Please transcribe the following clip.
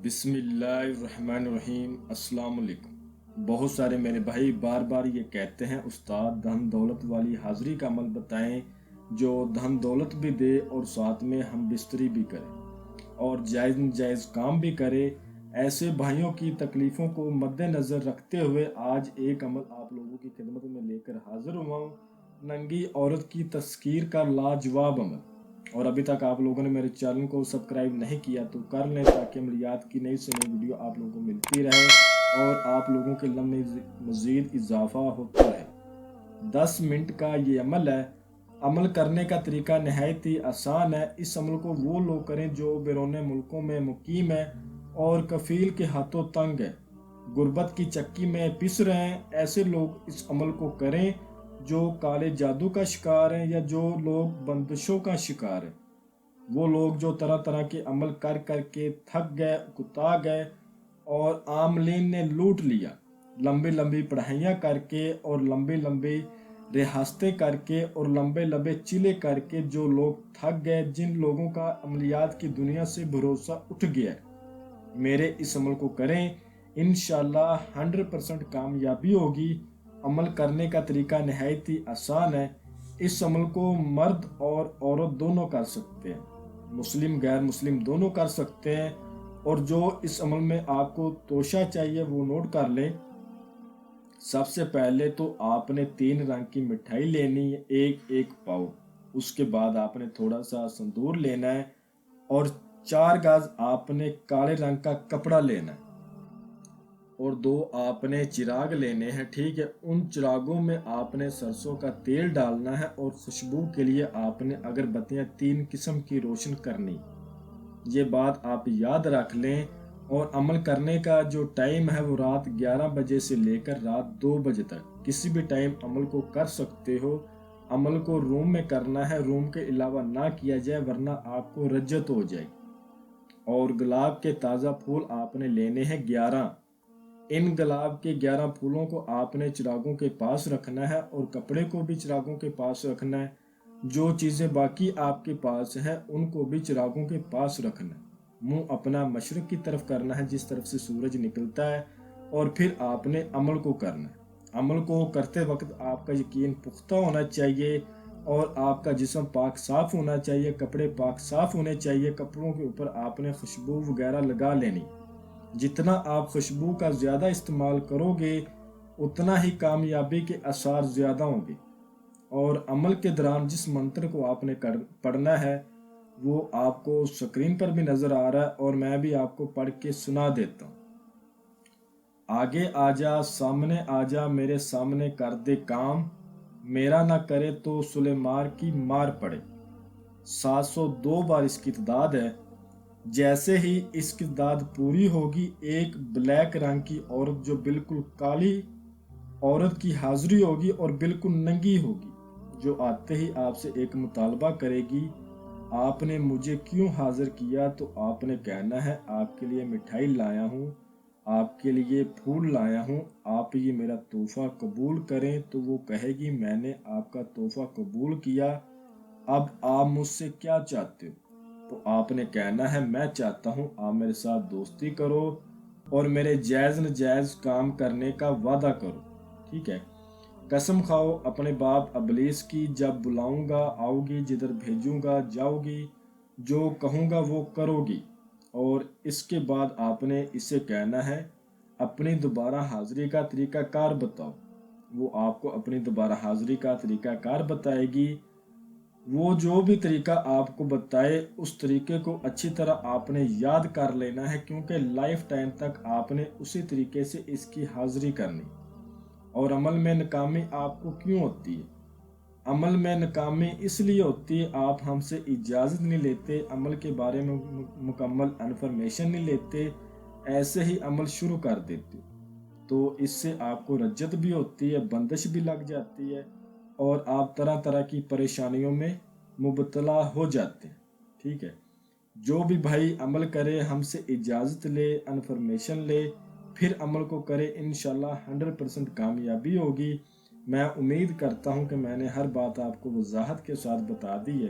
بسم اللہ الرحمن الرحیم۔ السلام علیکم۔ بہت سارے میرے بھائی بار بار یہ کہتے ہیں استاد دھن دولت والی حاضری کا عمل بتائیں جو دھن دولت بھی دے اور ساتھ میں ہم بستری بھی کرے اور جائز ناجائز کام بھی کرے۔ ایسے بھائیوں کی تکلیفوں کو مد نظر رکھتے ہوئے آج ایک عمل آپ لوگوں کی خدمت میں لے کر حاضر ہوا ہوں، ننگی عورت کی تذکیر کا لاجواب عمل۔ اور ابھی تک آپ لوگوں نے میرے چینل کو سبسکرائب نہیں کیا تو کر لیں تاکہ عملیات کی نئی سے نئی ویڈیو آپ لوگوں کو ملتی رہے اور آپ لوگوں کے علم میں مزید اضافہ ہوتا رہے۔ 10 منٹ کا یہ عمل ہے۔ عمل کرنے کا طریقہ نہایت ہی آسان ہے۔ اس عمل کو وہ لوگ کریں جو بیرون ملکوں میں مقیم ہیں اور کفیل کے ہاتھوں تنگ ہے، غربت کی چکی میں پس رہے ہیں۔ ایسے لوگ اس عمل کو کریں جو کالے جادو کا شکار ہیں یا جو لوگ بندشوں کا شکار ہیں، وہ لوگ جو طرح طرح کے عمل کر کر کے تھک گئے، اکتا گئے اور عاملین نے لوٹ لیا، لمبی لمبی پڑھائیاں کر کے اور لمبی لمبی ریاستیں کر کے اور لمبے لمبے چلے کر کے جو لوگ تھک گئے، جن لوگوں کا عملیات کی دنیا سے بھروسہ اٹھ گیا ہے، میرے اس عمل کو کریں، انشاءاللہ 100% کامیابی ہوگی۔ عمل کرنے کا طریقہ نہایت ہی آسان ہے۔ اس عمل کو مرد اور عورت دونوں کر سکتے ہیں، مسلم غیر مسلم دونوں کر سکتے ہیں۔ اور جو اس عمل میں آپ کو توشہ چاہیے وہ نوٹ کر لیں۔ سب سے پہلے تو آپ نے 3 رنگ کی مٹھائی لینی ہے، ایک پاؤ۔ اس کے بعد آپ نے تھوڑا سا سندور لینا ہے اور 4 گز آپ نے کالے رنگ کا کپڑا لینا ہے اور 2 آپ نے چراغ لینے ہیں، ٹھیک ہے۔ ان چراغوں میں آپ نے سرسوں کا تیل ڈالنا ہے اور خوشبو کے لیے آپ نے اگربتیاں 3 قسم کی روشن کرنی۔ یہ بات آپ یاد رکھ لیں۔ اور عمل کرنے کا جو ٹائم ہے وہ رات 11 بجے سے لے کر رات 2 بجے تک کسی بھی ٹائم عمل کو کر سکتے ہو۔ عمل کو روم میں کرنا ہے، روم کے علاوہ نہ کیا جائے ورنہ آپ کو رجت ہو جائے۔ اور گلاب کے تازہ پھول آپ نے لینے ہیں 11۔ ان گلاب کے 11 پھولوں کو آپ نے چراغوں کے پاس رکھنا ہے اور کپڑے کو بھی چراغوں کے پاس رکھنا ہے۔ جو چیزیں باقی آپ کے پاس ہیں ان کو بھی چراغوں کے پاس رکھنا ہے۔ منہ اپنا مشرق کی طرف کرنا ہے، جس طرف سے سورج نکلتا ہے، اور پھر آپ نے عمل کو کرنا ہے۔ عمل کو کرتے وقت آپ کا یقین پختہ ہونا چاہیے اور آپ کا جسم پاک صاف ہونا چاہیے، کپڑے پاک صاف ہونے چاہیے۔ کپڑوں کے اوپر آپ نے خوشبو وغیرہ لگا لینی۔ جتنا آپ خوشبو کا زیادہ استعمال کرو گے اتنا ہی کامیابی کے آثار زیادہ ہوں گے۔ اور عمل کے دوران جس منتر کو آپ نے پڑھنا ہے وہ آپ کو سکرین پر بھی نظر آ رہا ہے اور میں بھی آپ کو پڑھ کے سنا دیتا ہوں۔ آگے آ جا، سامنے آ جا، میرے سامنے کر دے کام، میرا نہ کرے تو سلیمار کی مار پڑے۔ 702 بار اس کی تعداد ہے۔ جیسے ہی اس کی تعداد پوری ہوگی، ایک بلیک رنگ کی عورت جو بالکل کالی عورت کی حاضری ہوگی اور بالکل ننگی ہوگی، جو آتے ہی آپ سے ایک مطالبہ کرے گی، آپ نے مجھے کیوں حاضر کیا؟ تو آپ نے کہنا ہے آپ کے لیے مٹھائی لایا ہوں، آپ کے لیے پھول لایا ہوں، آپ یہ میرا تحفہ قبول کریں۔ تو وہ کہے گی میں نے آپ کا تحفہ قبول کیا، اب آپ مجھ سے کیا چاہتے ہو؟ تو آپ نے کہنا ہے میں چاہتا ہوں آپ میرے ساتھ دوستی کرو اور میرے جائز ناجائز کام کرنے کا وعدہ کرو، ٹھیک ہے۔ قسم کھاؤ اپنے باپ ابلیس کی، جب بلاؤں گا آؤ گی، جدھر بھیجوں گا جاؤ گی، جو کہوں گا وہ کرو گی۔ اور اس کے بعد آپ نے اسے کہنا ہے اپنی دوبارہ حاضری کا طریقہ کار بتاؤ۔ وہ آپ کو اپنی دوبارہ حاضری کا طریقہ کار بتائے گی۔ وہ جو بھی طریقہ آپ کو بتائے اس طریقے کو اچھی طرح آپ نے یاد کر لینا ہے، کیونکہ لائف ٹائم تک آپ نے اسی طریقے سے اس کی حاضری کرنی۔ اور عمل میں ناکامی آپ کو کیوں ہوتی ہے؟ عمل میں ناکامی اس لیے ہوتی ہے آپ ہم سے اجازت نہیں لیتے، عمل کے بارے میں مکمل انفارمیشن نہیں لیتے، ایسے ہی عمل شروع کر دیتے، تو اس سے آپ کو رجت بھی ہوتی ہے، بندش بھی لگ جاتی ہے اور آپ طرح طرح کی پریشانیوں میں مبتلا ہو جاتے ہیں، ٹھیک ہے۔ جو بھی بھائی عمل کرے ہم سے اجازت لے، انفارمیشن لے، پھر عمل کو کرے، انشاءاللہ 100% کامیابی ہوگی۔ میں امید کرتا ہوں کہ میں نے ہر بات آپ کو وضاحت کے ساتھ بتا دی ہے۔